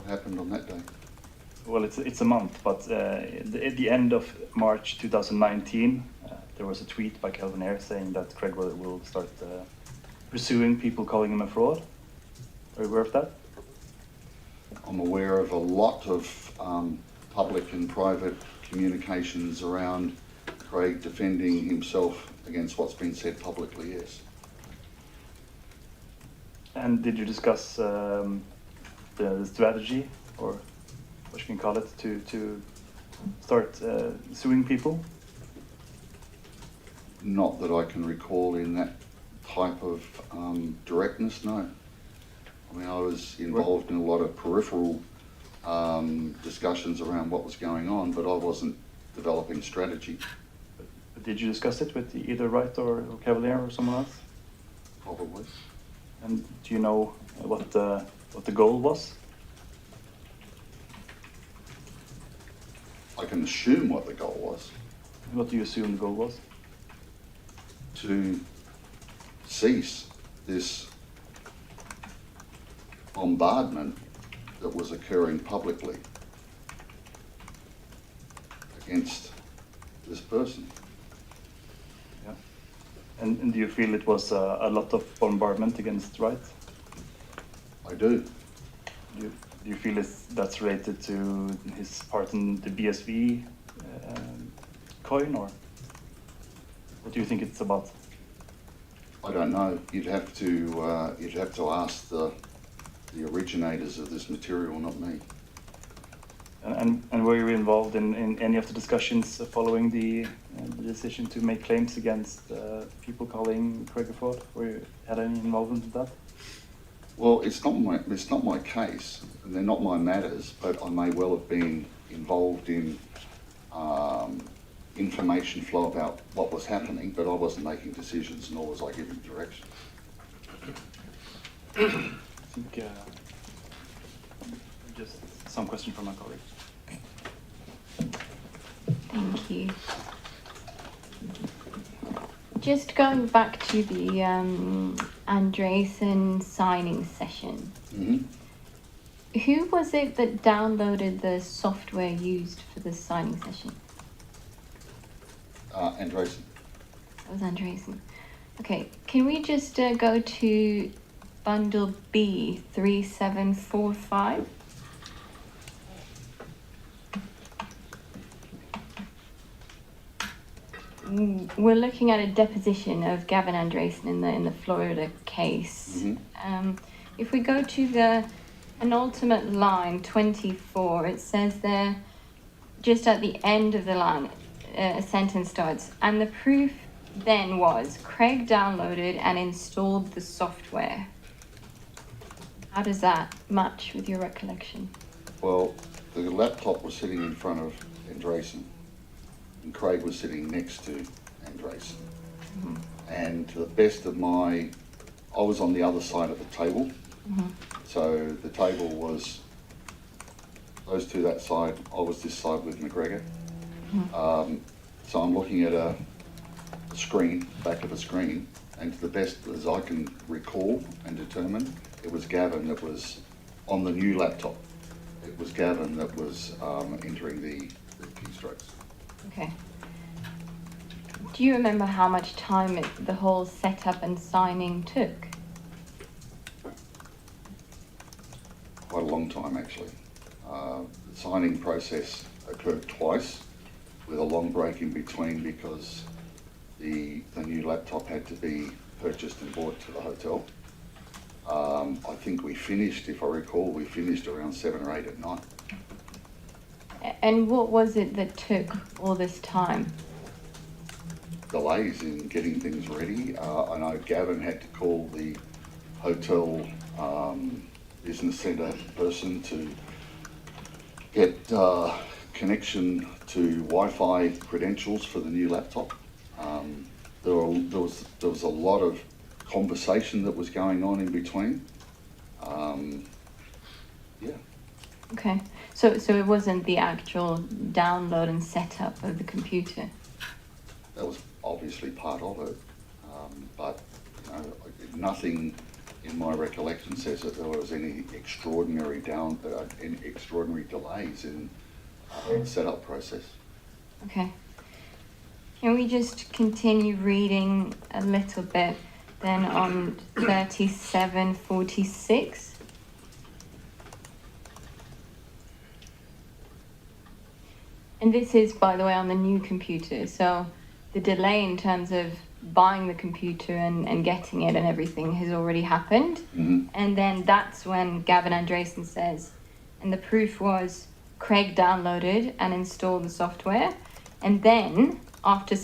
happened on that day? Well, it's a month, but at the end of March 2019, there was a tweet by Kelvin Ayre saying that Craig will start pursuing people calling him a fraud. Are you aware of that? I'm aware of a lot of public and private communications around Craig defending himself against what's been said publicly, yes. And did you discuss the strategy, or what you can call it, to start suing people? Not that I can recall in that type of directness, no. I mean, I was involved in a lot of peripheral discussions around what was going on, but I wasn't developing strategy. But did you discuss it with either Wright or Cavalier or someone else? Probably. And do you know what the goal was? I can assume what the goal was. What do you assume the goal was? To cease this bombardment that was occurring publicly against this person. Yeah. And do you feel it was a lot of bombardment against Wright? I do. Do you feel that's related to his part in the BSV coin, or what do you think it's about? I don't know. You'd have to ask the originators of this material, not me. And were you involved in any of the discussions following the decision to make claims against people calling Craig a fraud? Were you had any involvement in that? Well, it's not my case, and they're not my matters. But I may well have been involved in information flow about what was happening. But I wasn't making decisions, nor was I giving direction. I think just some question from my colleague. Thank you. Just going back to the Andreessen signing session. Mm-hmm. Who was it that downloaded the software used for the signing session? Andreessen. That was Andreessen. Okay, can we just go to bundle B 3745? We're looking at a deposition of Gavin Andreessen in the Florida case. Mm-hmm. If we go to the penultimate line 24, it says there, just at the end of the line, a sentence starts, and the proof then was Craig downloaded and installed the software. How does that match with your recollection? Well, the laptop was sitting in front of Andreessen, and Craig was sitting next to Andreessen. Mm-hmm. And to the best of I was on the other side of the table. Mm-hmm. So the table was those two that side, I was this side with McGregor. Mm-hmm. So I'm looking at a screen, back of a screen, and to the best as I can recall and determine, it was Gavin that was on the new laptop. It was Gavin that was entering the keystrokes. Okay. Do you remember how much time the whole setup and signing took? Quite a long time, actually. The signing process occurred twice, with a long break in between because the new laptop had to be purchased and brought to the hotel. I think we finished, if I recall, around 7 or 8 at night. And what was it that took all this time? Delays in getting things ready. I know Gavin had to call the hotel business centre person to get connection to Wi-Fi credentials for the new laptop. There was a lot of conversation that was going on in between. Yeah. Okay, so it wasn't the actual download and setup of the computer? That was obviously part of it, but you know, nothing in my recollection, says that there was any extraordinary delays in the setup process. Okay. Can we just continue reading a little bit then on 3746? And this is, by the way, on the new computer. So the delay in terms of buying the computer and getting it and everything has already happened. And then that's when Gavin Andresen says, and the proof was Craig downloaded and installed the software. And then after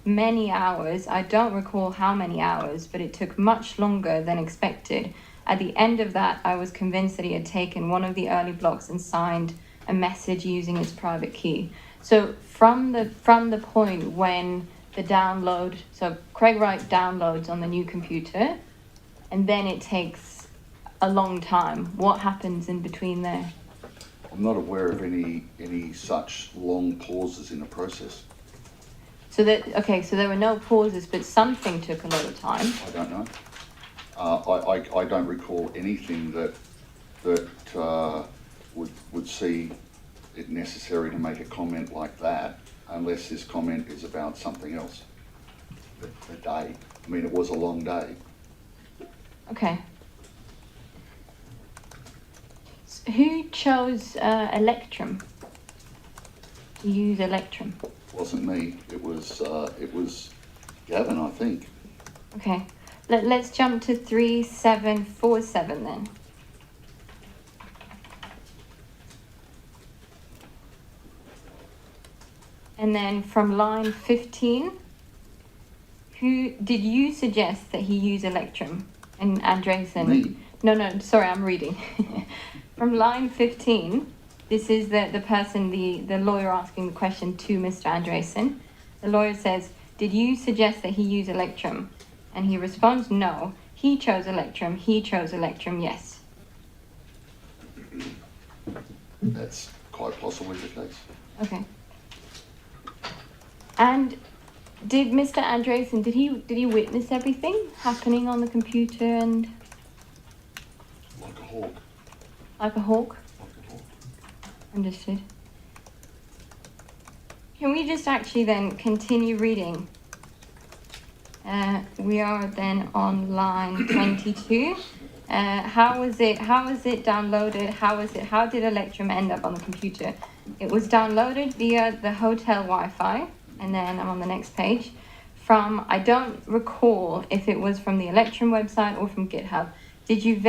many hours, I don't recall how many hours, but it took much longer than expected. At the end of that, I was convinced that he had taken one of the early blocks and signed a message using its private key. So from the point when the download, so Craig Wright downloads on the new computer, and then it takes a long time. What happens in between there? I'm not aware of any such long pauses in the process. So there were no pauses, but something took a lot of time. I don't know. I don't recall anything that would see it necessary to make a comment like that, unless this comment is about something else. The day. I mean, it was a long day. Okay. So who chose Electrum? To use Electrum? It wasn't me. It was Gavin, I think. Okay. Let's jump to 3747 then. And then from line 15, who did you suggest that he use Electrum? And Andresen? Me? No, sorry, I'm reading. From line 15, this is the person, the lawyer asking the question to Mr. Andresen. The lawyer says, did you suggest that he use Electrum? And he responds, no. He chose Electrum. He chose Electrum, yes. That's quite possibly the case. Okay. And did Mr. Andresen, did he witness everything happening on the computer and Like a hawk. like a hawk? Like a hawk. Understood. Can we just actually then continue reading? We are then on line 22. How was it downloaded? How did Electrum end up on the computer? It was downloaded via the hotel Wi-Fi, and then I'm on the next page. I don't recall if it was from the Electrum website or from GitHub. Did you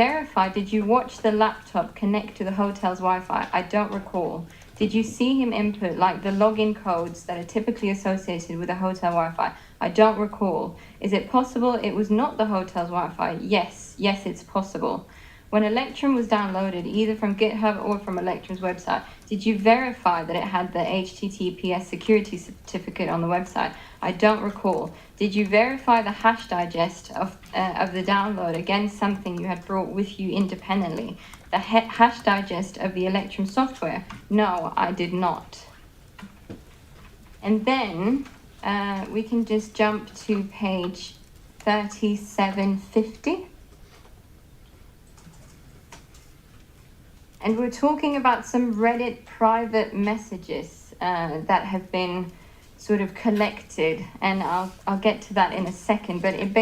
watch the laptop connect to the hotel's Wi-Fi? I don't recall. Did you see him input like the login codes that are typically associated with a hotel Wi-Fi? I don't recall. Is it possible it was not the hotel's Wi-Fi? Yes, it's possible. When Electrum was downloaded, either from GitHub or from Electrum's website, did you verify that it had the HTTPS security certificate on the website? I don't recall. Did you verify the hash digest of the download against something you had brought with you independently? The hash digest of the Electrum software? No, I did not. And then we can just jump to page 3750. And we're talking about some Reddit private messages that have been sort of collected, and I'll get to that in a second, but it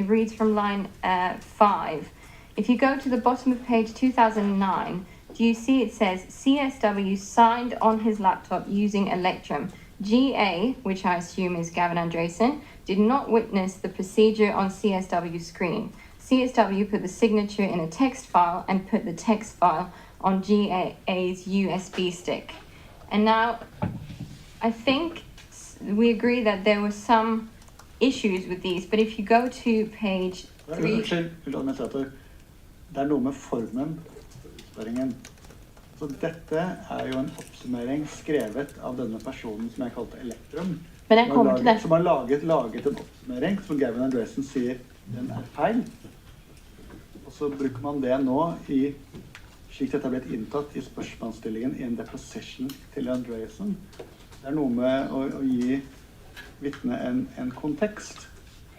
reads from line 5. If you go to the bottom of page 2009, do you see it says CSW signed on his laptop using Electrum. GA, which I assume is Gavin Andresen, did not witness the procedure on CSW's screen. CSW put the signature in a text file and put the text file on GA's USB stick. And now, I think we agree that there were some issues with these, but if you go to page 3... Unnskyld, administrator. Det noe med formen spørringen. Så dette jo en oppsummering skrevet av denne personen som jeg kalte Electrum. Men jeg kommer til det. Som har laget en oppsummering som Gavin Andresen sier den feil. Og så bruker man det nå slik dette har blitt inntatt i spørsmålsstillingen i en deposition til Andresen. Det noe med å gi vittne en kontekst.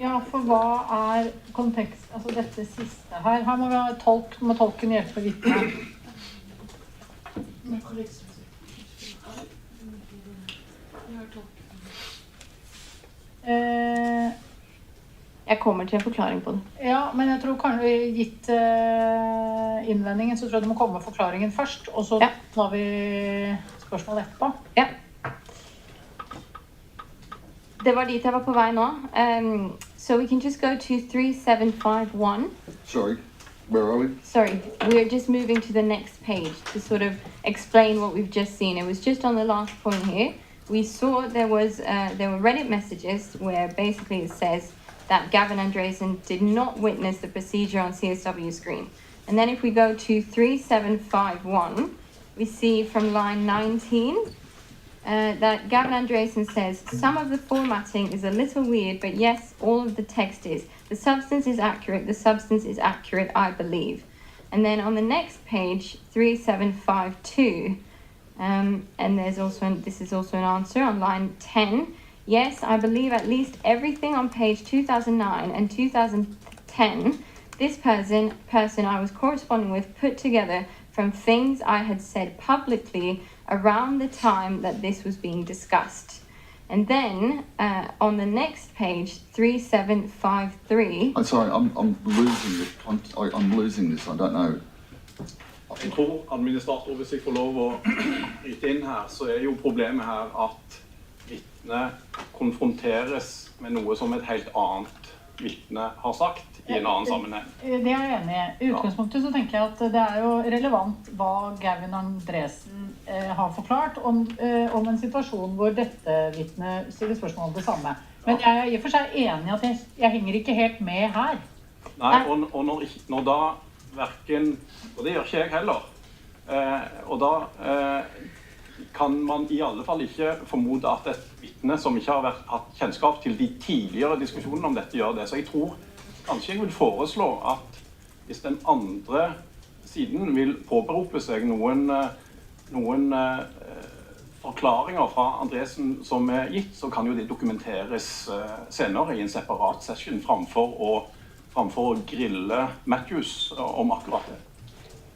Ja, for hva kontekst, altså dette siste her? Her må vi ha må tolken hjelpe vitnet. Jeg kommer til en forklaring på det. Ja, men jeg tror kanskje gitt innvendingen, så tror jeg du må komme med forklaringen først, og så tar vi spørsmål etterpå. Ja. Det var dit jeg var på vei nå. So we can just go to 3751. Sorry, where are we? Sorry, we're just moving to the next page to sort of explain what we've just seen. It was just on the last point here. We saw there were Reddit messages where basically it says that Gavin Andresen did not witness the procedure on CSW screen. And then if we go to 3751, we see from line 19 that Gavin Andresen says, some of the formatting is a little weird, but yes, all of the text is. The substance is accurate, I believe. And then on the next page, 3752, and this is also an answer on line 10. Yes, I believe at least everything on page 2009 and 2010, this person I was corresponding with put together from things I had said publicly around the time that this was being discussed. And then on the next page, 3753. I'm sorry, I'm losing this. I'm losing this. I don't know. Jeg tror administrator, hvis jeg får lov å bryte inn her, så jo problemet her at vitnet konfronteres med noe som et helt annet vitne har sagt i en annen sammenheng. Det jeg enig i. I utgangspunktet så tenker jeg at det jo relevant hva Gavin Andresen har forklart om en situasjon hvor dette vitnet stiller spørsmål om det samme. Men jeg I og for seg enig I at jeg henger ikke helt med her. Nei, og når da hverken, og det gjør ikke jeg heller, og da kan man I alle fall ikke formode at et vitne som ikke har hatt kjennskap til de tidligere diskusjonene om dette gjør det. Så jeg tror kanskje jeg vil foreslå at hvis den andre siden vil påberope seg noen forklaringer fra Andresen som gitt, så kan jo det dokumenteres senere I en separat session framfor å grille Matthews om akkurat det.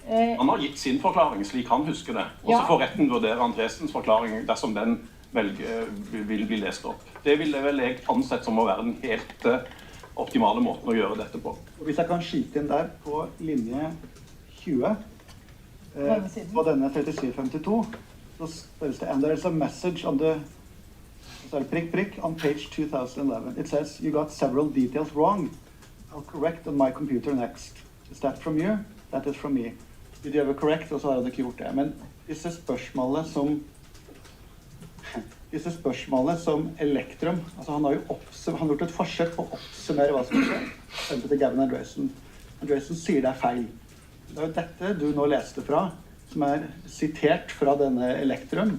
Han har gitt sin forklaring slik han husker det, og så får retten vurdere Andresens forklaring dersom den vil bli lest opp. Det ville vel jeg ansett som å være den helt optimale måten å gjøre dette på. Hvis jeg kan skyte inn der på linje 20, på denne 3752, så spørs det, and there is a message on the, prikk, on page 2011. It says, you got several details wrong. I'll correct on my computer next. Is that from you? That is from me. Did you ever correct? Og så har han ikke gjort det. Men disse spørsmålene som Elektrum, altså han har jo gjort et forsøk på å oppsummere hva som skjer. Eksempel til Gavin Andresen. Andresen sier det feil. Det jo dette du nå leste fra, som sitert fra denne Elektrum,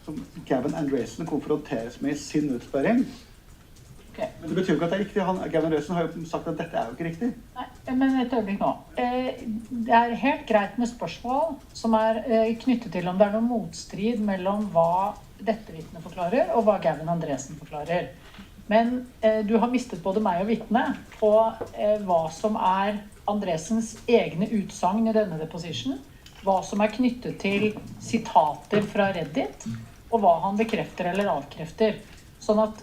som Gavin Andresen konfronteres med I sin utspørring. Okay. Men det betyr jo ikke at det riktig. Gavin Andresen har jo sagt at dette jo ikke riktig. Nei, men et øyeblikk nå. Det helt greit med spørsmål som knyttet til om det noen motstrid mellom hva dette vitnet forklarer og hva Gavin Andresen forklarer. Men du har mistet både meg og vitnet på hva som Andresens egne utsagn I denne deposition, hva som knyttet til sitater fra Reddit, og hva han bekrefter eller avkrefter. Sånn at,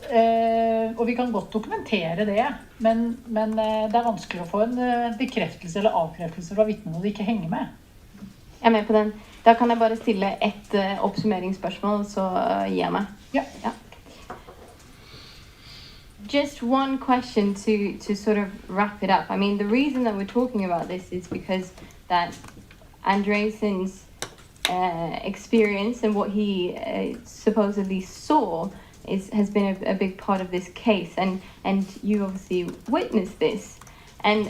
og vi kan godt dokumentere det, men det vanskelig å få en bekreftelse eller avkreftelse fra vitnet når de ikke henger med. Jeg med på den. Da kan jeg bare stille et oppsummeringsspørsmål, så gir jeg meg. Ja. Just one question to sort of wrap it up. I mean, the reason that we're talking about this is because that Andresen's experience and what he supposedly saw has been a big part of this case, and you obviously witnessed this. And